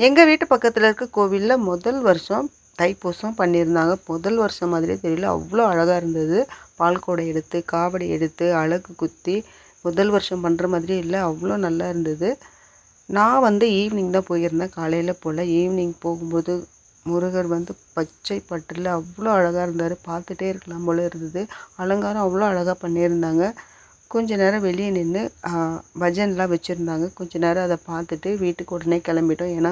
எங்கள் வீட்டு பக்கத்தில் இருக்க கோவிலில் முதல் வருஷம் தைப்பூசம் பண்ணியிருந்தாங்க. முதல் வருஷம் மாதிரியே தெரியல, அவ்வளோ அழகாக இருந்தது. பால்குடம் எடுத்து காவடி எடுத்து அலகு குத்தி முதல் வருஷம் பண்ணுற மாதிரியே இல்லை, அவ்வளோ நல்லா இருந்தது. நான் வந்து ஈவினிங் தான் போயிருந்தேன், காலையில் போல். ஈவினிங் போகும்போது முருகர் வந்து பச்சை பட்டில் அவ்வளோ அழகாக இருந்தார், பார்த்துட்டே இருக்கலாம் போல் இருந்தது. அலங்காரம் அவ்வளோ அழகாக பண்ணியிருந்தாங்க. கொஞ்ச நேரம் வெளியே நின்று பஜன்லாம் வச்சுருந்தாங்க. கொஞ்ச நேரம் அதை பார்த்துட்டு வீட்டுக்கு உடனே கிளம்பிட்டோம். ஏன்னா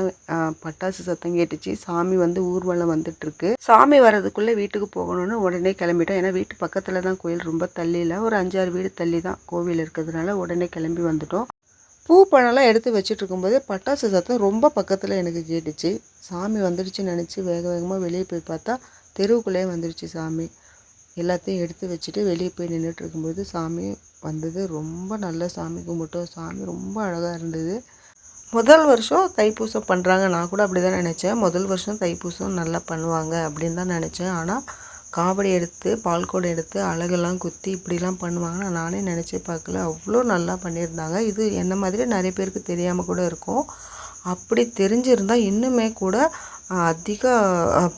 பட்டாசு சத்தம் கேட்டுச்சு, சாமி வந்து ஊர்வலம் வந்துட்டுருக்கு. சாமி வர்றதுக்குள்ளே வீட்டுக்கு போகணுன்னு உடனே கிளம்பிட்டோம். ஏன்னா வீட்டு பக்கத்தில் தான் கோயில், ரொம்ப தள்ளி இல்லை, ஒரு 5-6 வீடு தள்ளி தான் கோவில் இருக்கிறதுனால உடனே கிளம்பி வந்துட்டோம். பூ பழம்லாம் எடுத்து வச்சுட்டு இருக்கும்போது பட்டாசு சத்தம் ரொம்ப பக்கத்தில் எனக்கு கேட்டுச்சு. சாமி வந்துடுச்சுன்னு நினச்சி வேக வேகமாக வெளியே போய் பார்த்தா தெருவுக்குள்ளேயே வந்துடுச்சு சாமி. எல்லாத்தையும் எடுத்து வச்சுட்டு வெளியே போய் நின்றுட்டு இருக்கும்போது சாமி வந்தது. ரொம்ப நல்ல சாமி கும்பிட்டோம். சாமி ரொம்ப அழகாக இருந்தது. முதல் வருஷம் தைப்பூசம் பண்ணுறாங்க, நான் கூட அப்படி தான் நினச்சேன். முதல் வருஷம் தைப்பூசம் நல்லா பண்ணுவாங்க அப்படின்னு தான் நினச்சேன். ஆனால் காவடி எடுத்து பால்குடம் எடுத்து அலகெல்லாம் குத்தி இப்படிலாம் பண்ணுவாங்கன்னு நானே நினச்சே பார்க்கல. அவ்வளோ நல்லா பண்ணியிருந்தாங்க. இது என்ன மாதிரி நிறைய பேருக்கு தெரியாமல் கூட இருக்கும். அப்படி தெரிஞ்சிருந்தால் இன்னுமே கூட அதிக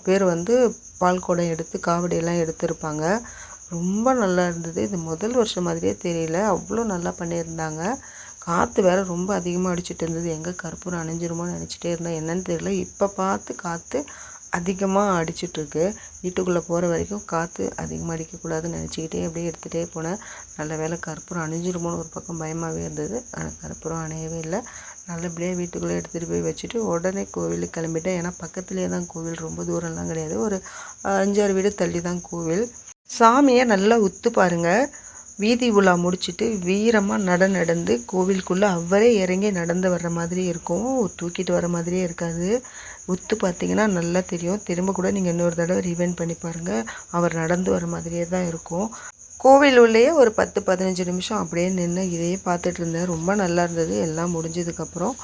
பேர் வந்து பால்குடம் எடுத்து காவடியெல்லாம் எடுத்திருப்பாங்க. ரொம்ப நல்லா இருந்தது. இது முதல் வருஷம் மாதிரியே தெரியல, அவ்வளோ நல்லா பண்ணியிருந்தாங்க. காற்று வேறு ரொம்ப அதிகமாக அடிச்சுட்டு இருந்தது. எங்கே கற்பூரம் அணைஞ்சிருமோன்னு நினச்சிட்டே இருந்தேன், என்னன்னு தெரியல. இப்போ பார்த்து காற்று அதிகமாக அடிச்சிட்ருக்கு. வீட்டுக்குள்ளே போகிற வரைக்கும் காற்று அதிகமாக அடிக்கக்கூடாதுன்னு நினச்சிக்கிட்டே அப்படியே எடுத்துகிட்டே போனேன். நல்ல வேலை கற்பூரம் அணைஞ்சிருமோன்னு ஒரு பக்கம் பயமாகவே இருந்தது. ஆனால் கற்பூரம் அணையவே இல்லை. நல்லபடியாக வீட்டுக்குள்ளே எடுத்துகிட்டு போய் வச்சுட்டு உடனே கோவிலுக்கு கிளம்பிட்டேன். ஏன்னா பக்கத்துலேயே தான் கோவில், ரொம்ப தூரம்லாம் கிடையாது, ஒரு 5-6 வீடு தள்ளி தான் கோவில். சாமியை நல்லா உத்து பாருங்கள். வீதி உலா முடிச்சுட்டு வீரமாக நடந்து கோவிலுக்குள்ளே அவரே இறங்கி நடந்து வர்ற மாதிரி இருக்கும், தூக்கிட்டு வர மாதிரியே இருக்காது. உத்து பார்த்தீங்கன்னா நல்லா தெரியும். திரும்ப கூட நீங்கள் இன்னொரு தடவை ரிவைண்ட் பண்ணி பாருங்கள், அவர் நடந்து வர மாதிரியே தான் இருக்கும். கோவில் உள்ளேயே ஒரு 10-15 நிமிஷம் அப்படியே நின்று இதையே பார்த்துட்டு இருந்தேன். ரொம்ப நல்லா இருந்தது. எல்லாம் முடிஞ்சதுக்கப்புறம்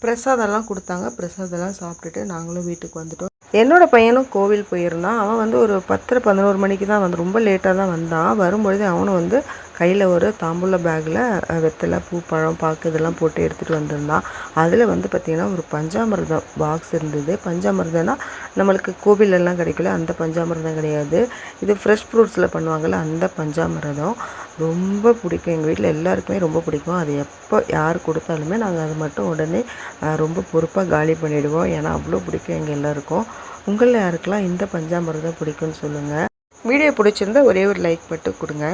பிரசாதம்லாம் கொடுத்தாங்க. பிரசாதம்லாம் சாப்பிட்டுட்டு நாங்களும் வீட்டுக்கு வந்துட்டோம். என்னோடய பையனும் கோவில் போயிருந்தான். அவன் வந்து ஒரு 10-11 மணிக்கு தான் வந்து, ரொம்ப லேட்டாக தான் வந்தான். வரும்பொழுது அவனும் வந்து கையில் ஒரு தாம்பூல பேக்கில் வெத்தலை பூ பழம் பாக்கு இதெல்லாம் போட்டு எடுத்துகிட்டு வந்திருந்தான். அதில் வந்து பார்த்திங்கன்னா ஒரு பஞ்சாமிர்தம் பாக்ஸ் இருந்தது. பஞ்சாமிர்தம்னா நம்மளுக்கு கோவிலெல்லாம் கிடைக்கல அந்த பஞ்சாமிர்தம் கிடையாது, இது ஃப்ரெஷ் ஃப்ரூட்ஸில் பண்ணுவாங்கள்ல அந்த பஞ்சாமிர்தம். ரொம்ப பிடிக்கும், எங்கள் வீட்டில் எல்லாருக்குமே ரொம்ப பிடிக்கும். அது எப்போ யார் கொடுத்தாலுமே நாங்கள் அது மட்டும் உடனே ரொம்ப பொறுப்பாக காலி பண்ணிவிடுவோம். ஏன்னா அவ்வளோ பிடிக்கும் எங்கள் எல்லாருக்கும். உங்களில் யாருக்கெல்லாம் இந்த பஞ்சாமிர்தம் பிடிக்கும்னு சொல்லுங்கள். வீடியோ பிடிச்சிருந்தா ஒரே ஒரு லைக் மட்டும் கொடுங்க.